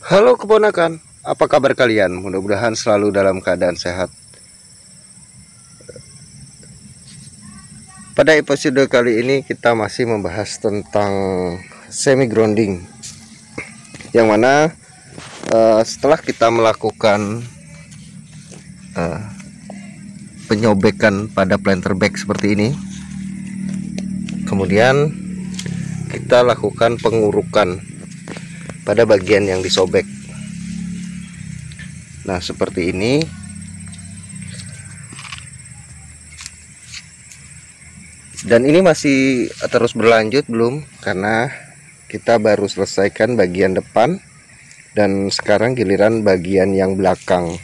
Halo keponakan, apa kabar kalian? Mudah-mudahan selalu dalam keadaan sehat. Pada episode kali ini kita masih membahas tentang semi grounding, yang mana setelah kita melakukan uh, penyobekan pada planter bag seperti ini, kemudian kita lakukan pengurukan pada bagian yang disobek. Nah, seperti ini. Dan ini masih terus berlanjut belum, karena kita baru selesaikan bagian depan dan sekarang giliran bagian yang belakang.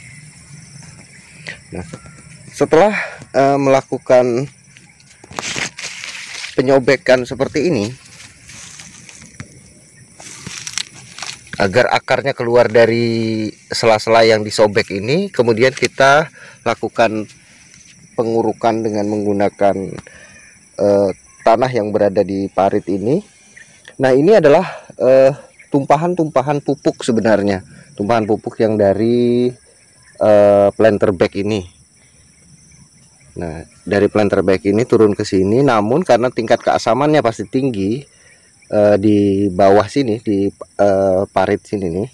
Nah, setelah melakukan penyobekan seperti ini, agar akarnya keluar dari sela-sela yang disobek ini, kemudian kita lakukan pengurukan dengan menggunakan tanah yang berada di parit ini. Nah, ini adalah tumpahan-tumpahan pupuk sebenarnya, tumpahan pupuk yang dari planter bag ini. Nah, dari planter bag ini turun ke sini, namun karena tingkat keasamannya pasti tinggi di bawah sini, di parit sini nih,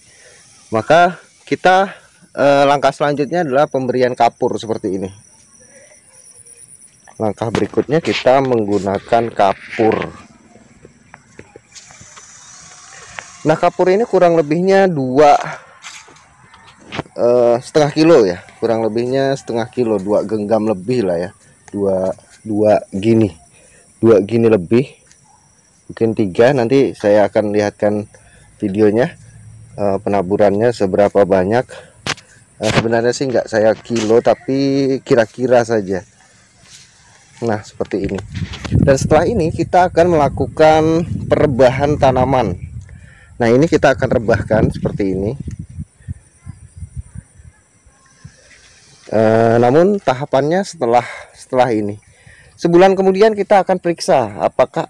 maka kita langkah selanjutnya adalah pemberian kapur seperti ini. Langkah berikutnya kita menggunakan kapur. Nah, kapur ini kurang lebihnya 2,5 kilo ya, kurang lebihnya setengah kilo, 2 genggam lebih lah ya, dua gini lebih, mungkin 3. Nanti saya akan lihatkan videonya penaburannya seberapa banyak. Sebenarnya sih nggak saya kilo, tapi kira-kira saja. Nah, seperti ini. Dan setelah ini kita akan melakukan perebahan tanaman. Nah, ini kita akan rebahkan seperti ini. Namun tahapannya setelah ini, sebulan kemudian kita akan periksa apakah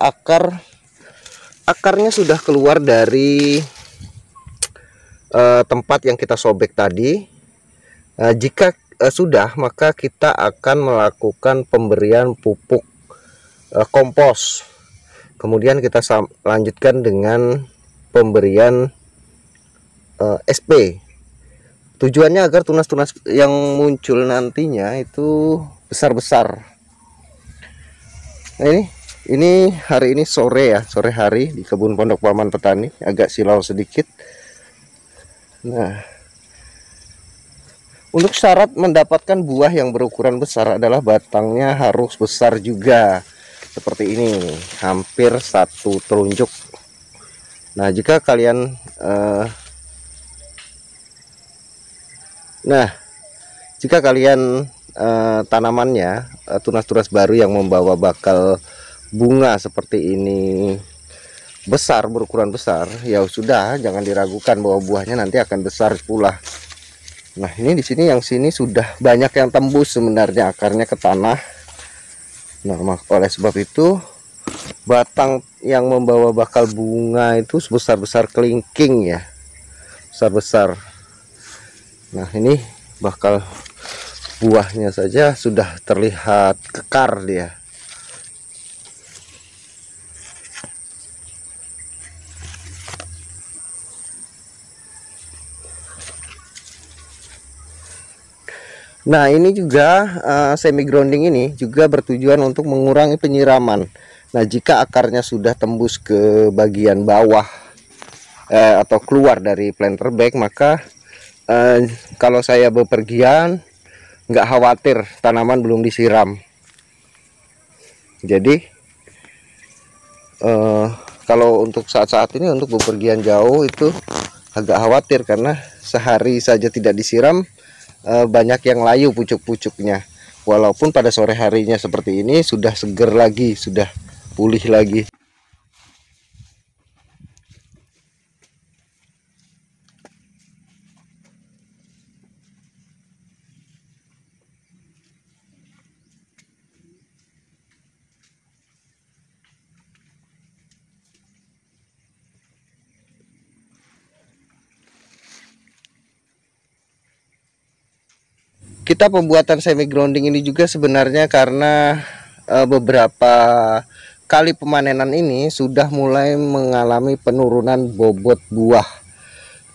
akarnya sudah keluar dari tempat yang kita sobek tadi. Jika sudah, maka kita akan melakukan pemberian pupuk kompos. Kemudian kita lanjutkan dengan pemberian SP. Tujuannya agar tunas-tunas yang muncul nantinya itu besar-besar. Nah, ini hari ini sore ya, sore hari di kebun Pondok Paman Petani, agak silau sedikit. Nah, untuk syarat mendapatkan buah yang berukuran besar adalah batangnya harus besar juga. Seperti ini, hampir 1 telunjuk. Nah, jika kalian tanamannya tunas-tunas baru yang membawa bakal bunga seperti ini besar, berukuran besar, ya sudah, jangan diragukan bahwa buahnya nanti akan besar pula. Nah, ini di sini, yang sini sudah banyak yang tembus sebenarnya akarnya ke tanah. Nah, oleh sebab itu batang yang membawa bakal bunga itu sebesar-besar kelingking ya, besar-besar. Nah, ini bakal buahnya saja sudah terlihat kekar dia. Nah, ini juga semi grounding ini juga bertujuan untuk mengurangi penyiraman. Nah, jika akarnya sudah tembus ke bagian bawah atau keluar dari planter bag, maka kalau saya bepergian, nggak khawatir tanaman belum disiram. Jadi kalau untuk saat-saat ini, untuk bepergian jauh itu agak khawatir, karena sehari saja tidak disiram, banyak yang layu pucuk-pucuknya. Walaupun pada sore harinya seperti ini sudah seger lagi, sudah pulih lagi. Kita pembuatan semi grounding ini juga sebenarnya karena beberapa kali pemanenan ini sudah mulai mengalami penurunan bobot buah.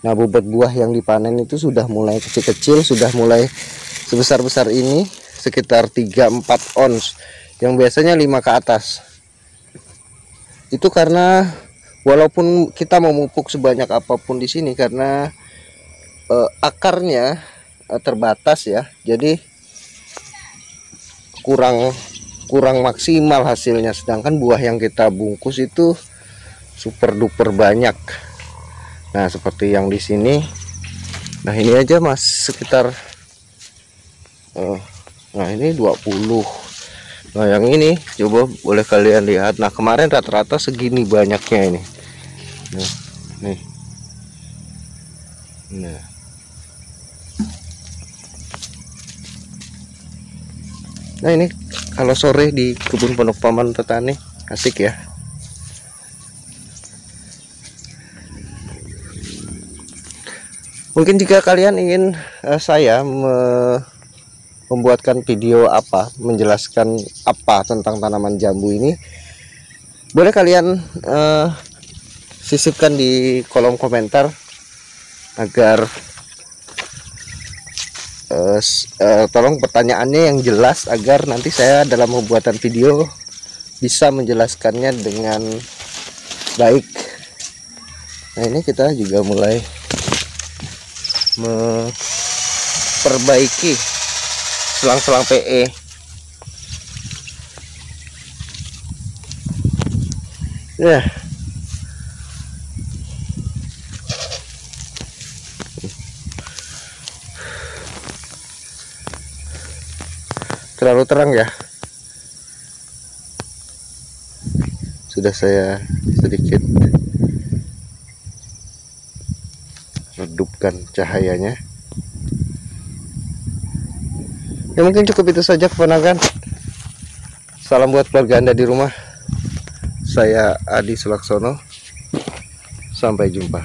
Nah, bobot buah yang dipanen itu sudah mulai kecil-kecil, sudah mulai sebesar-besar ini, sekitar 3-4 ons, yang biasanya 5 ke atas. Itu karena walaupun kita memupuk sebanyak apapun di sini, karena akarnya terbatas ya, jadi kurang maksimal hasilnya. Sedangkan buah yang kita bungkus itu super duper banyak. Nah, seperti yang di sini. Nah, ini aja Mas sekitar nah ini 20. Nah, yang ini coba boleh kalian lihat. Nah, kemarin rata-rata segini banyaknya ini. Nah, nih. Nah, ini kalau sore di kebun Pondok Paman Petani asik ya. Mungkin jika kalian ingin saya membuatkan video menjelaskan apa tentang tanaman jambu ini, boleh kalian sisipkan di kolom komentar agar tolong pertanyaannya yang jelas, agar nanti saya dalam pembuatan video bisa menjelaskannya dengan baik. Nah, ini kita juga mulai memperbaiki selang-selang PE. Ya, terlalu terang ya, sudah saya sedikit redupkan cahayanya. Ya, mungkin cukup itu saja keponakan. Salam buat keluarga Anda di rumah. Saya Adi Sulaksono, sampai jumpa.